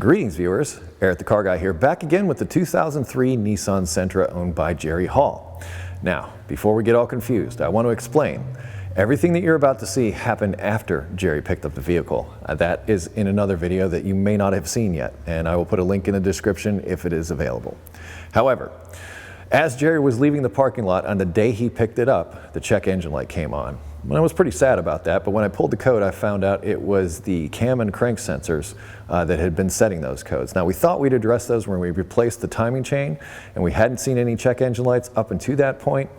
Greetings viewers, Eric the Car Guy here, back again with the 2003 Nissan Sentra owned by Jerry Hall. Now, before we get all confused, I want to explain. Everything that you're about to see happened after Jerry picked up the vehicle. That is in another video that you may not have seen yet, and I will put a link in the description if it is available. However, as Jerry was leaving the parking lot on the day he picked it up, the check engine light came on. I was pretty sad about that, but when I pulled the code, I found out it was the cam and crank sensors that had been setting those codes. Now, we thought we'd address those when we replaced the timing chain, and we hadn't seen any check engine lights up until that point.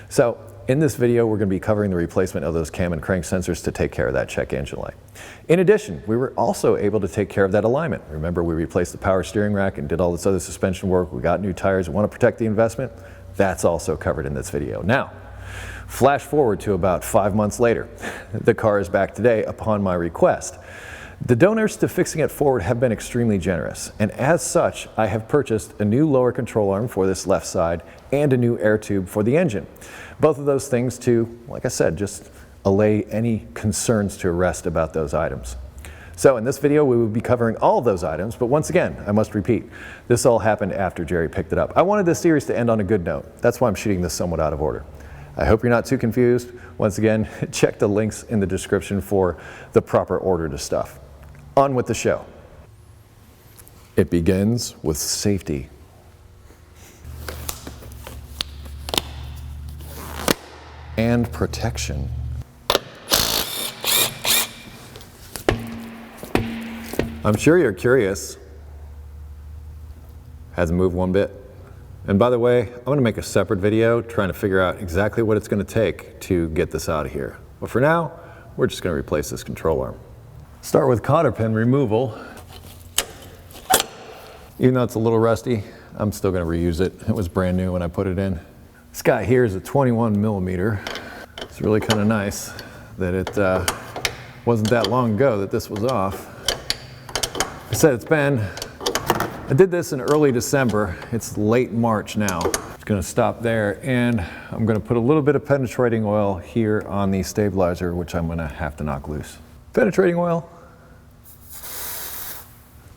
So in this video, we're going to be covering the replacement of those cam and crank sensors to take care of that check engine light. In addition, we were also able to take care of that alignment. Remember, we replaced the power steering rack and did all this other suspension work. We got new tires. We want to protect the investment. That's also covered in this video. Now, flash forward to about 5 months later. The car is back today upon my request. The donors to Fixing It Forward have been extremely generous, and as such, I have purchased a new lower control arm for this left side and a new air tube for the engine. Both of those things to, like I said, just allay any concerns to rest about those items. So in this video, we will be covering all of those items, but once again, I must repeat, this all happened after Jerry picked it up. I wanted this series to end on a good note. That's why I'm shooting this somewhat out of order. I hope you're not too confused. Once again, check the links in the description for the proper order to stuff. On with the show. It begins with safety. And protection. I'm sure you're curious. Hasn't moved one bit. And by the way, I'm going to make a separate video trying to figure out exactly what it's going to take to get this out of here. But for now, we're just going to replace this control arm. Start with cotter pin removal. Even though it's a little rusty, I'm still going to reuse it. It was brand new when I put it in. This guy here is a 21 millimeter. It's really kind of nice that it wasn't that long ago that this was off. Like I said, I did this in early December. It's late March now. It's going to stop there, and I'm going to put a little bit of penetrating oil here on the stabilizer, which I'm going to have to knock loose. Penetrating oil.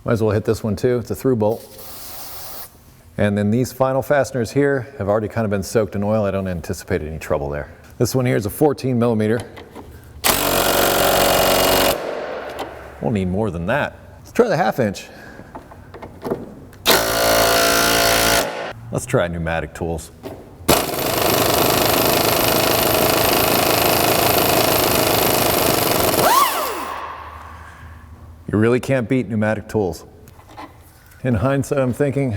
Might as well hit this one too. It's a through bolt. And then these final fasteners here have already kind of been soaked in oil. I don't anticipate any trouble there. This one here is a 14 millimeter. We'll need more than that. Let's try the 1/2 inch. Let's try pneumatic tools. You really can't beat pneumatic tools. In hindsight, I'm thinking,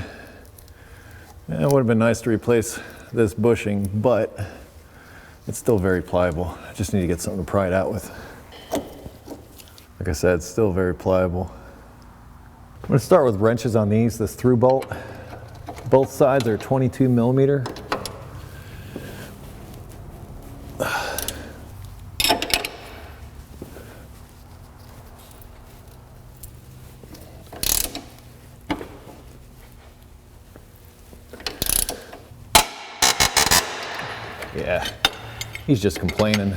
it would have been nice to replace this bushing, but it's still very pliable. I just need to get something to pry it out with. Like I said, it's still very pliable. I'm going to start with wrenches on these, this through bolt. Both sides are 22 millimeter. Yeah, he's just complaining.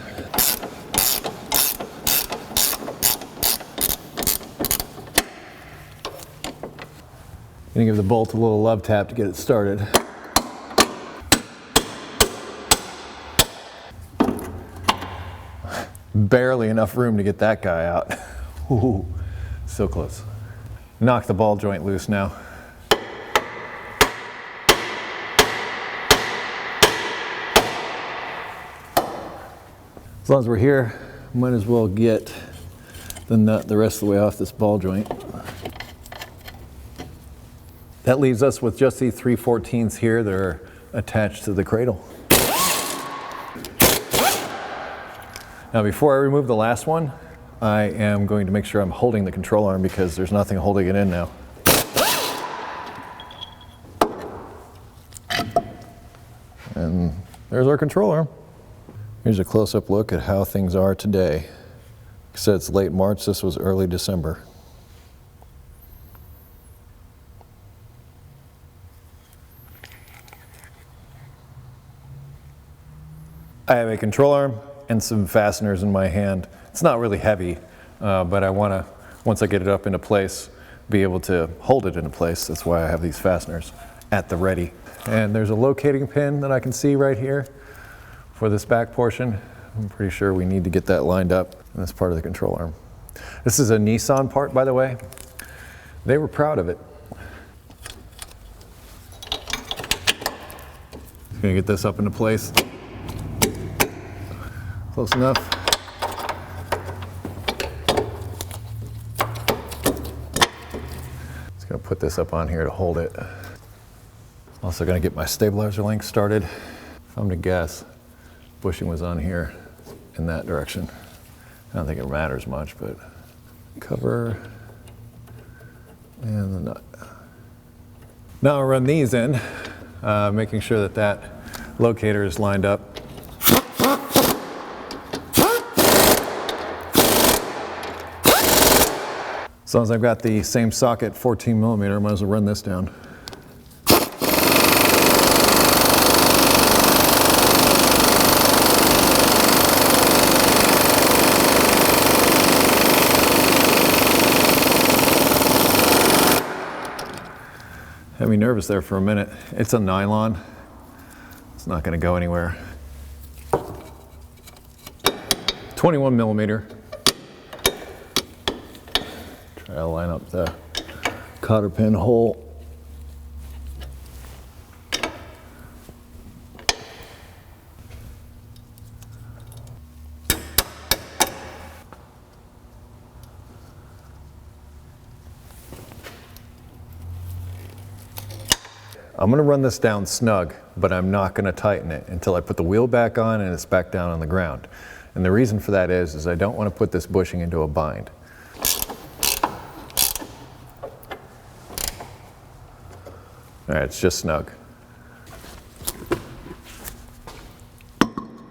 Gonna give the bolt a little love tap to get it started. Barely enough room to get that guy out. Ooh, so close. Knock the ball joint loose now. As long as we're here, might as well get the nut the rest of the way off this ball joint. That leaves us with just these 3/14 here that are attached to the cradle. Now before I remove the last one, I am going to make sure I'm holding the control arm because there's nothing holding it in now. And there's our control arm. Here's a close-up look at how things are today. Like I said, it's late March, this was early December. I have a control arm and some fasteners in my hand. It's not really heavy, but I want to, once I get it up into place, be able to hold it in place. That's why I have these fasteners at the ready. And there's a locating pin that I can see right here for this back portion. I'm pretty sure we need to get that lined up in this part of the control arm. This is a Nissan part, by the way. They were proud of it. Just gonna get this up into place. Close enough. Just gonna put this up on here to hold it. Also gonna get my stabilizer link started. If I'm to guess, bushing was on here in that direction. I don't think it matters much, but cover and the nut. Now I'll run these in, making sure that that locator is lined up. As long as I've got the same socket, 14mm, I might as well run this down. Had me nervous there for a minute. It's a nylon. It's not going to go anywhere. 21mm. Try to line up the cotter pin hole. I'm going to run this down snug, but I'm not going to tighten it until I put the wheel back on and it's back down on the ground. And the reason for that is I don't want to put this bushing into a bind. All right, it's just snug.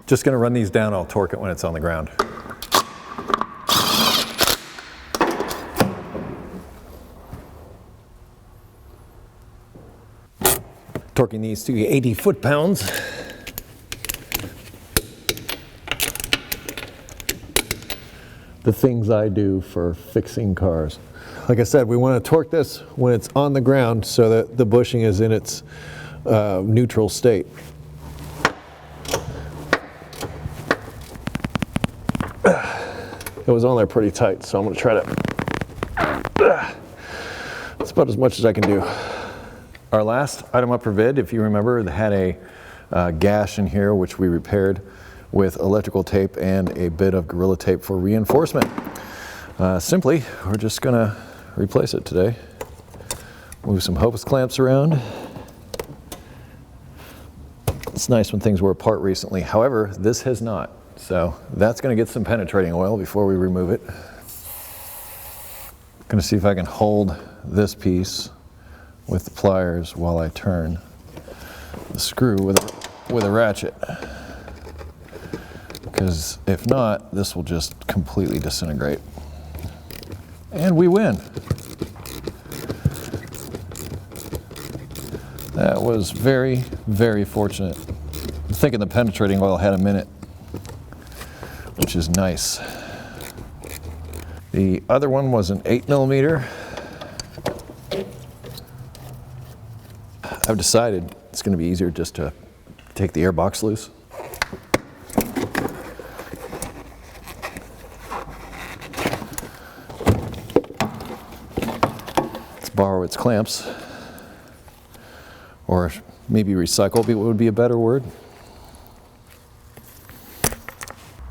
Just going to run these down, I'll torque it when it's on the ground. Torquing these to 80 foot-pounds. The things I do for fixing cars. Like I said, we want to torque this when it's on the ground so that the bushing is in its neutral state. It was on there pretty tight, so I'm going to try to... That's about as much as I can do. Our last item up for bid, if you remember, had a gash in here which we repaired with electrical tape and a bit of Gorilla Tape for reinforcement. Simply, we're just gonna replace it today. Move some hose clamps around. It's nice when things were apart recently. However, this has not. So that's gonna get some penetrating oil before we remove it. Gonna see if I can hold this piece with the pliers while I turn the screw with a ratchet. Because if not, this will just completely disintegrate. And we win. That was very, very fortunate. I'm thinking the penetrating oil had a minute, which is nice. The other one was an 8mm. I've decided it's going to be easier just to take the air box loose. Let's borrow its clamps, or maybe recycle would be a better word.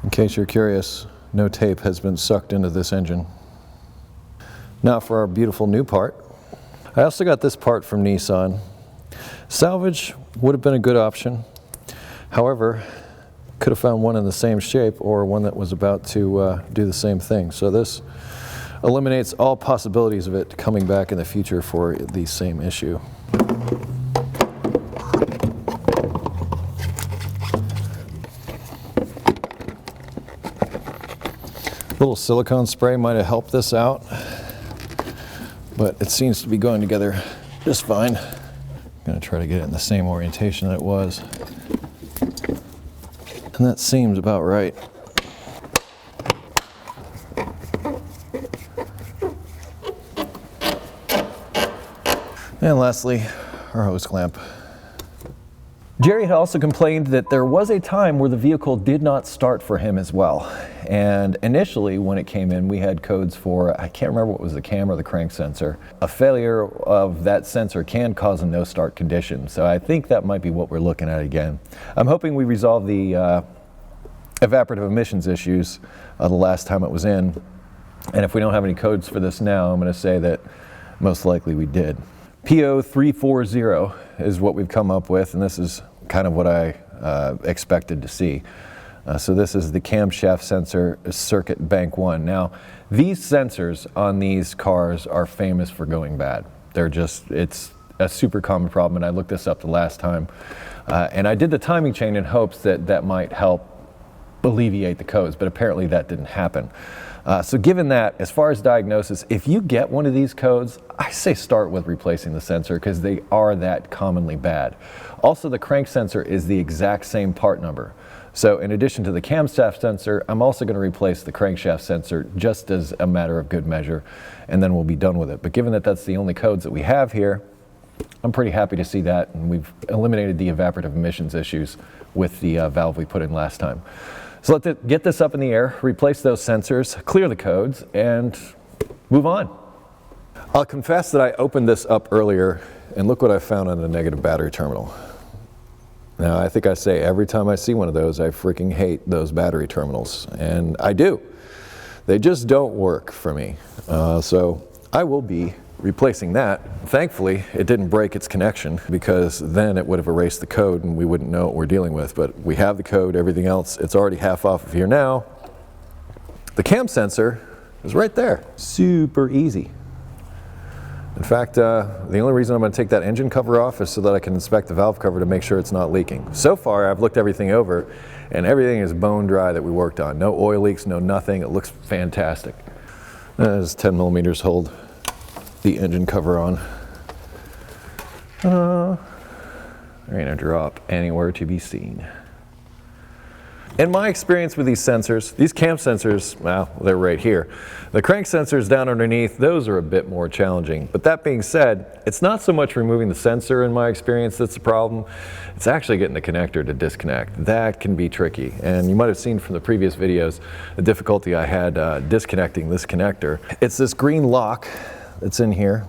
In case you're curious, no tape has been sucked into this engine. Now for our beautiful new part. I also got this part from Nissan. Salvage would have been a good option. However, could have found one in the same shape or one that was about to do the same thing. So this eliminates all possibilities of it coming back in the future for the same issue. A little silicone spray might have helped this out, but it seems to be going together just fine. I'm going to try to get it in the same orientation that it was. And that seems about right. And lastly, our hose clamp. Jerry had also complained that there was a time where the vehicle did not start for him as well. And initially when it came in, we had codes for, I can't remember what was the cam or the crank sensor. A failure of that sensor can cause a no start condition. So I think that might be what we're looking at again. I'm hoping we resolve the evaporative emissions issues the last time it was in. And if we don't have any codes for this now, I'm going to say that most likely we did. P0340 is what we've come up with, and this is kind of what I expected to see. So this is the camshaft sensor circuit bank 1. Now, these sensors on these cars are famous for going bad. They're just, it's a super common problem, and I looked this up the last time. And I did the timing chain in hopes that that might help alleviate the codes, but apparently that didn't happen. So given that, as far as diagnosis, if you get one of these codes, I say start with replacing the sensor because they are that commonly bad. Also, the crank sensor is the exact same part number. So in addition to the camshaft sensor, I'm also going to replace the crankshaft sensor just as a matter of good measure, and then we'll be done with it. But given that that's the only codes that we have here, I'm pretty happy to see that, and we've eliminated the evaporative emissions issues with the valve we put in last time. So let's get this up in the air, replace those sensors, clear the codes, and move on. I'll confess that I opened this up earlier, and look what I found on the negative battery terminal. Now, I think I say every time I see one of those, I freaking hate those battery terminals, and I do. They just don't work for me. So I will be replacing that. Thankfully, it didn't break its connection because then it would have erased the code and we wouldn't know what we're dealing with. But we have the code, everything else, it's already half off of here now. The cam sensor is right there. Super easy. In fact, the only reason I'm going to take that engine cover off is so that I can inspect the valve cover to make sure it's not leaking. So far, I've looked everything over and everything is bone dry that we worked on. No oil leaks, no nothing. It looks fantastic. There's 10 millimeters hold the engine cover on. There ain't a drop anywhere to be seen. In my experience with these sensors, these cam sensors, well, they're right here. The crank sensors down underneath, those are a bit more challenging. But that being said, it's not so much removing the sensor in my experience that's the problem. It's actually getting the connector to disconnect. That can be tricky. And you might have seen from the previous videos the difficulty I had disconnecting this connector. It's this green lock that's in here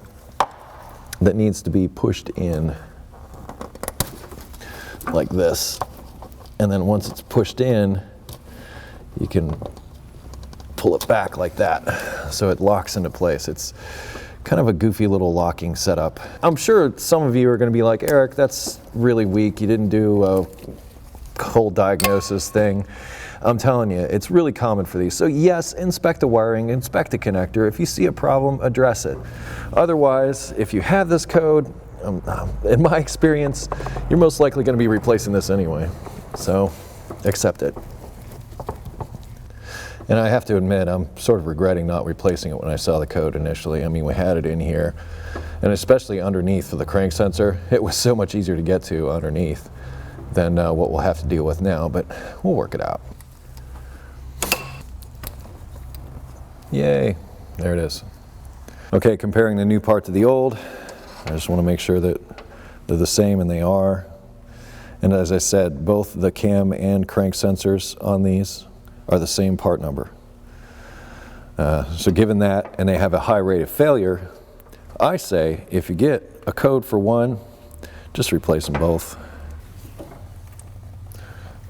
that needs to be pushed in like this. And then once it's pushed in, you can pull it back like that. So it locks into place. It's kind of a goofy little locking setup. I'm sure some of you are going to be like, Eric, that's really weak. You didn't do a whole diagnosis thing. I'm telling you, it's really common for these. So yes, inspect the wiring, inspect the connector. If you see a problem, address it. Otherwise, if you have this code, in my experience, you're most likely going to be replacing this anyway. So accept it. And I have to admit, I'm sort of regretting not replacing it when I saw the code initially. I mean, we had it in here, and especially underneath for the crank sensor, it was so much easier to get to underneath than what we'll have to deal with now, but we'll work it out. Yay, there it is. Okay, comparing the new part to the old, I just want to make sure that they're the same, and they are. And as I said, both the cam and crank sensors on these are the same part number. So given that, and they have a high rate of failure, I say if you get a code for one, just replace them both.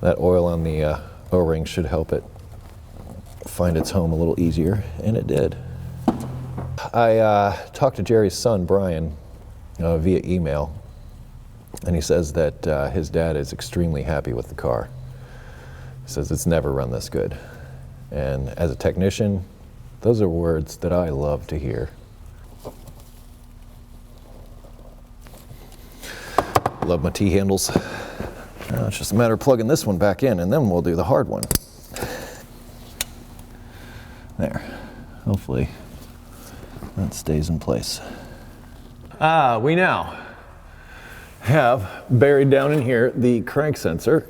That oil on the O-ring should help it find its home a little easier, and it did. I talked to Jerry's son, Brian, via email, and he says that his dad is extremely happy with the car. He says it's never run this good. And as a technician, those are words that I love to hear. Love my T-handles. Now it's just a matter of plugging this one back in, and then we'll do the hard one. There. Hopefully that stays in place. We now have buried down in here the crank sensor.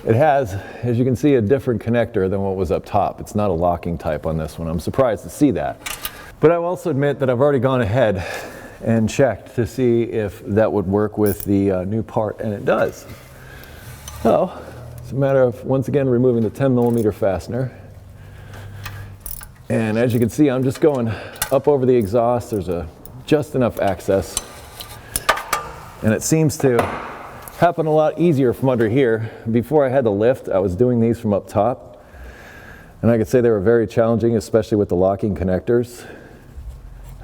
It has, as you can see, a different connector than what was up top. It's not a locking type on this one. I'm surprised to see that. But I will also admit that I've already gone ahead and checked to see if that would work with the new part, and it does. So it's a matter of, once again, removing the 10mm fastener. And as you can see, I'm just going up over the exhaust. There's just enough access. And it seems to happen a lot easier from under here. Before I had the lift, I was doing these from up top. And I could say they were very challenging, especially with the locking connectors.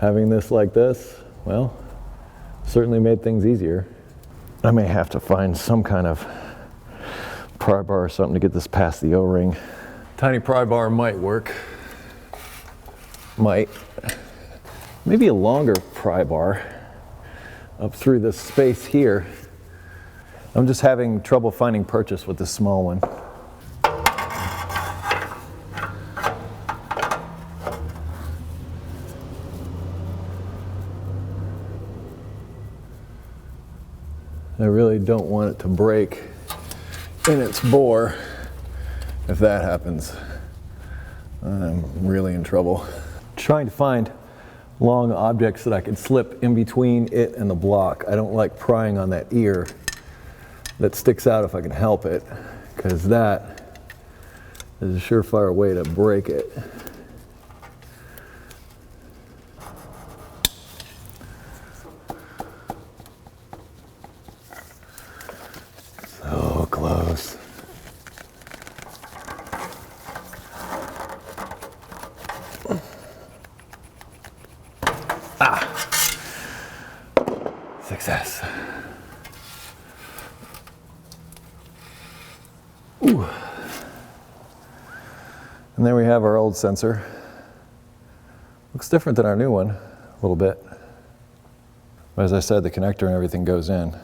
Having this like this, well, certainly made things easier. I may have to find some kind of pry bar or something to get this past the O-ring. Tiny pry bar might work. Might. Maybe a longer pry bar up through this space here. I'm just having trouble finding purchase with this small one. I really don't want it to break in its bore. If that happens, I'm really in trouble. Trying to find long objects that I could slip in between it and the block. I don't like prying on that ear that sticks out if I can help it, because that is a surefire way to break it. So close. Success. Ooh. And there we have our old sensor. Looks different than our new one, a little bit. But as I said, the connector and everything goes in.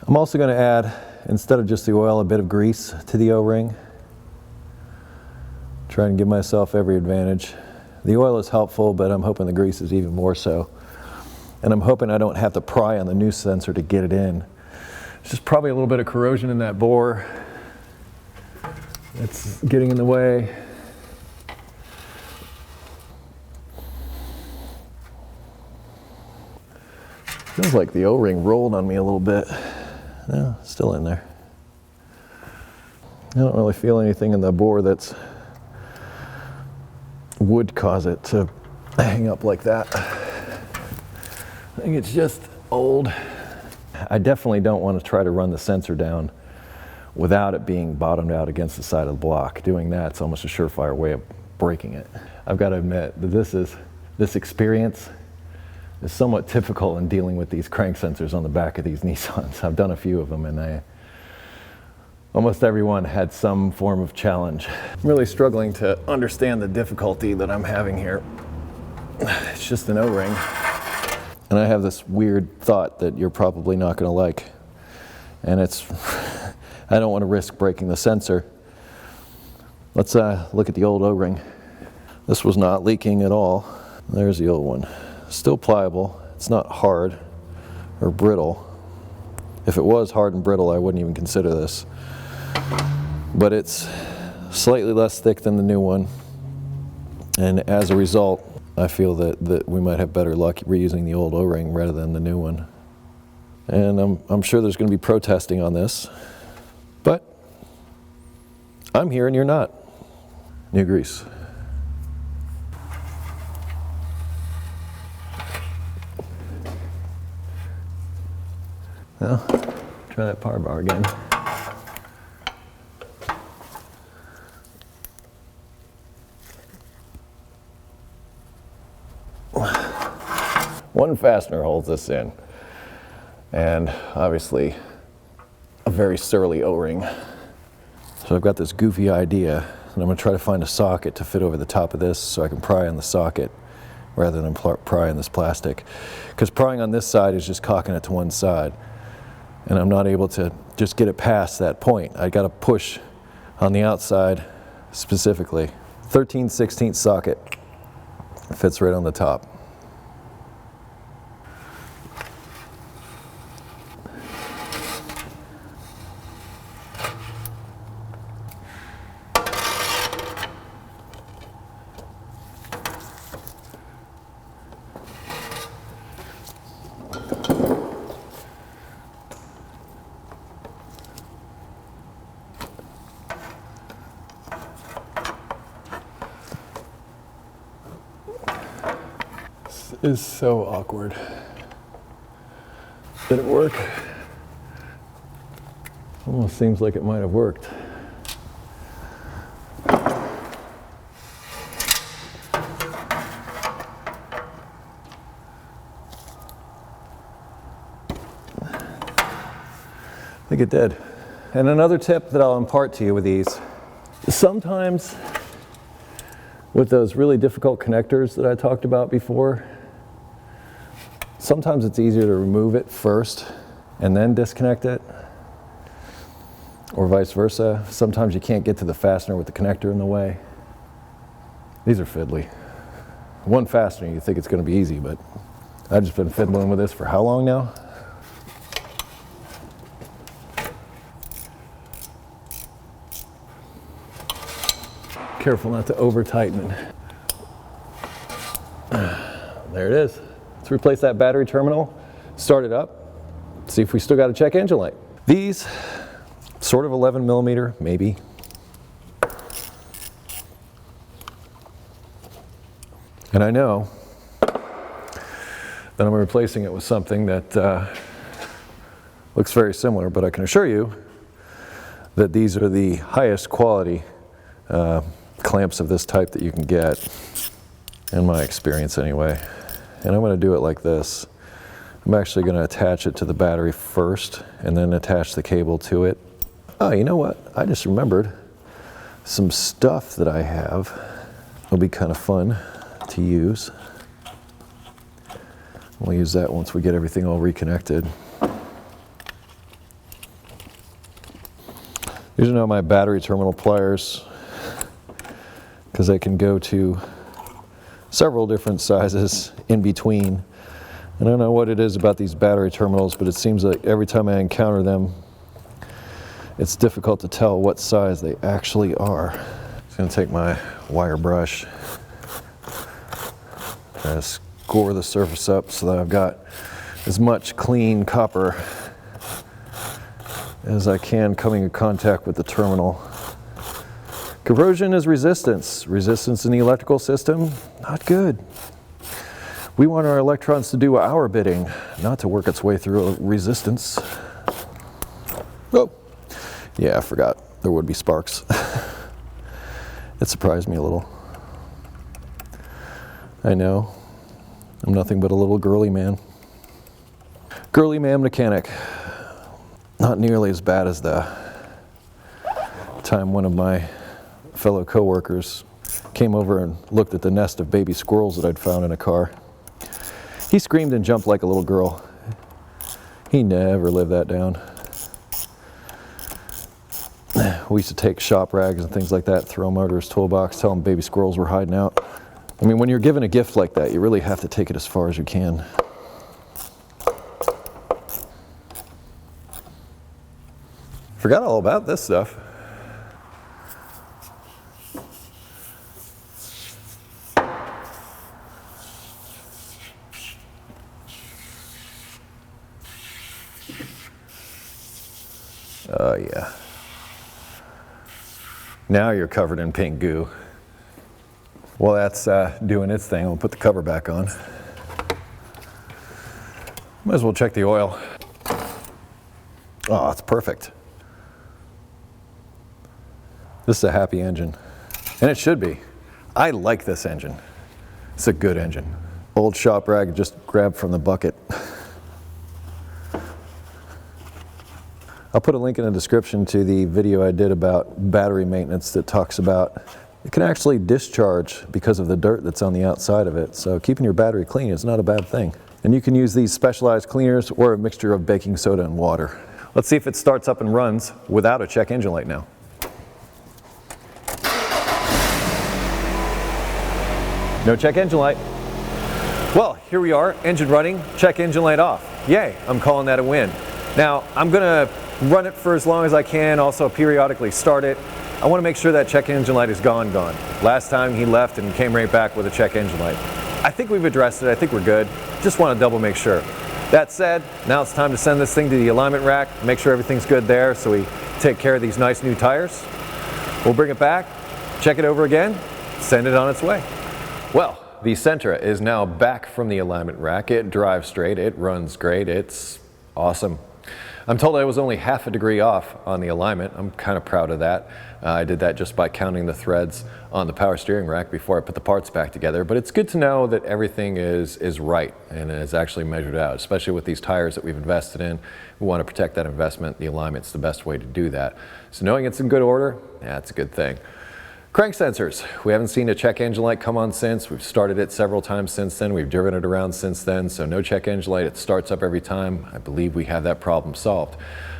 I'm also going to add, instead of just the oil, a bit of grease to the O-ring. Try and give myself every advantage. The oil is helpful, but I'm hoping the grease is even more so. And I'm hoping I don't have to pry on the new sensor to get it in. It's just probably a little bit of corrosion in that bore. It's getting in the way. Feels like the O-ring rolled on me a little bit. No, still in there. I don't really feel anything in the bore that's would cause it to hang up like that. I think it's just old. I definitely don't want to try to run the sensor down without it being bottomed out against the side of the block. Doing that's almost a surefire way of breaking it. I've got to admit that this experience is somewhat typical in dealing with these crank sensors on the back of these Nissans. I've done a few of them, and almost everyone had some form of challenge. I'm really struggling to understand the difficulty that I'm having here. It's just an O-ring. And I have this weird thought that you're probably not going to like. And it's, I don't want to risk breaking the sensor. Let's look at the old O-ring. This was not leaking at all. There's the old one. Still pliable. It's not hard or brittle. If it was hard and brittle, I wouldn't even consider this. But it's slightly less thick than the new one. And as a result, I feel that we might have better luck reusing the old O-ring rather than the new one. And I'm sure there's going to be protesting on this, but I'm here and you're not. New grease. Well, try that power bar again. One fastener holds this in, and obviously a very surly O-ring. So I've got this goofy idea, and I'm going to try to find a socket to fit over the top of this so I can pry on the socket rather than pry on this plastic. Because prying on this side is just cocking it to one side, and I'm not able to just get it past that point. I got to push on the outside specifically. 13/16 socket fits right on the top. This is so awkward. Did it work? Almost seems like it might have worked. I think it did. And another tip that I'll impart to you with these, sometimes with those really difficult connectors that I talked about before, sometimes it's easier to remove it first and then disconnect it, or vice versa. Sometimes you can't get to the fastener with the connector in the way. These are fiddly. One fastener, you think it's going to be easy, but I've just been fiddling with this for how long now? Careful not to over tighten it. There it is. Let's replace that battery terminal, start it up, see if we still got a check engine light. These, sort of 11 millimeter, maybe. And I know that I'm replacing it with something that looks very similar, but I can assure you that these are the highest quality clamps of this type that you can get, in my experience anyway. And I'm going to do it like this. I'm actually going to attach it to the battery first and then attach the cable to it. Oh, you know what? I just remembered some stuff that I have. It'll be kind of fun to use. We'll use that once we get everything all reconnected. These are now my battery terminal pliers, because they can go to several different sizes in between. I don't know what it is about these battery terminals, but it seems like every time I encounter them, it's difficult to tell what size they actually are. I'm just going to take my wire brush and score the surface up so that I've got as much clean copper as I can coming in contact with the terminal. Corrosion is resistance. Resistance in the electrical system, not good. We want our electrons to do our bidding, not to work its way through a resistance. Oh, yeah, I forgot there would be sparks. It surprised me a little. I know, I'm nothing but a little girly man. Girly man mechanic. Not nearly as bad as the time one of my fellow co-workers came over and looked at the nest of baby squirrels that I'd found in a car. He screamed and jumped like a little girl. He never lived that down. We used to take shop rags and things like that, throw them out of his toolbox, tell him baby squirrels were hiding out. I mean, when you're given a gift like that, you really have to take it as far as you can. Forgot all about this stuff. Oh yeah. Now you're covered in pink goo. Well, that's doing its thing. We'll put the cover back on. Might as well check the oil. Oh, it's perfect. This is a happy engine, and it should be. I like this engine. It's a good engine. Old shop rag just grabbed from the bucket. I'll put a link in the description to the video I did about battery maintenance that talks about it can actually discharge because of the dirt that's on the outside of it. So keeping your battery clean is not a bad thing. And you can use these specialized cleaners or a mixture of baking soda and water. Let's see if it starts up and runs without a check engine light now. No check engine light. Well, here we are, engine running, check engine light off. Yay, I'm calling that a win. Now, I'm gonna run it for as long as I can, also periodically start it. I wanna make sure that check engine light is gone. Last time he left and came right back with a check engine light. I think we've addressed it, I think we're good. Just wanna double make sure. That said, now it's time to send this thing to the alignment rack, make sure everything's good there so we take care of these nice new tires. We'll bring it back, check it over again, send it on its way. Well, The Sentra is now back from the alignment rack. It drives straight, it runs great, it's awesome. I'm told I was only half a degree off on the alignment. I'm kind of proud of that. I did that just by counting the threads on the power steering rack before I put the parts back together, but it's good to know that everything is right and is actually measured out, especially with these tires that we've invested in. We want to protect that investment. The alignment's the best way to do that. So knowing it's in good order, yeah, it's a good thing. Crank sensors. We haven't seen a check engine light come on since. We've started it several times since then. We've driven it around since then, so no check engine light. It starts up every time. I believe we have that problem solved.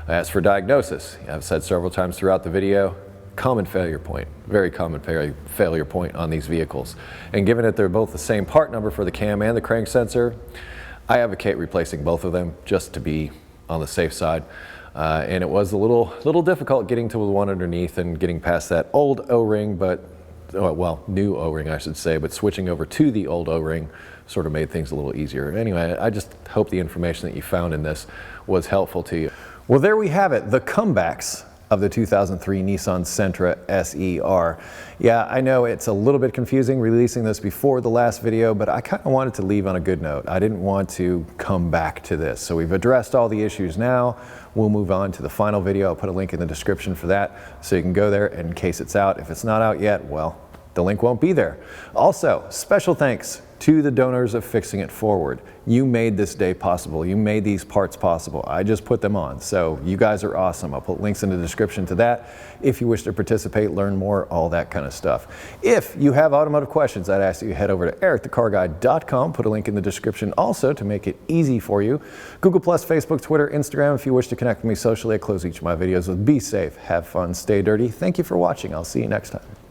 As for diagnosis, I've said several times throughout the video, common failure point, very common failure point on these vehicles. And given that they're both the same part number for the cam and the crank sensor, I advocate replacing both of them just to be on the safe side. And it was a little difficult getting to the one underneath and getting past that old O-ring, but, well, new O-ring I should say, but switching over to the old O-ring sort of made things a little easier. Anyway, I just hope the information that you found in this was helpful to you. Well, there we have it, the comebacks of the 2003 Nissan Sentra SER. Yeah, I know it's a little bit confusing releasing this before the last video, but I kind of wanted to leave on a good note. I didn't want to come back to this. So we've addressed all the issues now. We'll move on to the final video. I'll put a link in the description for that so you can go there in case it's out. If it's not out yet, well, the link won't be there. Also, special thanks to the donors of Fixing It Forward. You made this day possible. You made these parts possible. I just put them on. So you guys are awesome. I'll put links in the description to that if you wish to participate, learn more, all that kind of stuff. If you have automotive questions, I'd ask you to head over to EricTheCarGuy.com. Put a link in the description also to make it easy for you. Google+, Facebook, Twitter, Instagram. If you wish to connect with me socially, I close each of my videos with be safe, have fun, stay dirty. Thank you for watching. I'll see you next time.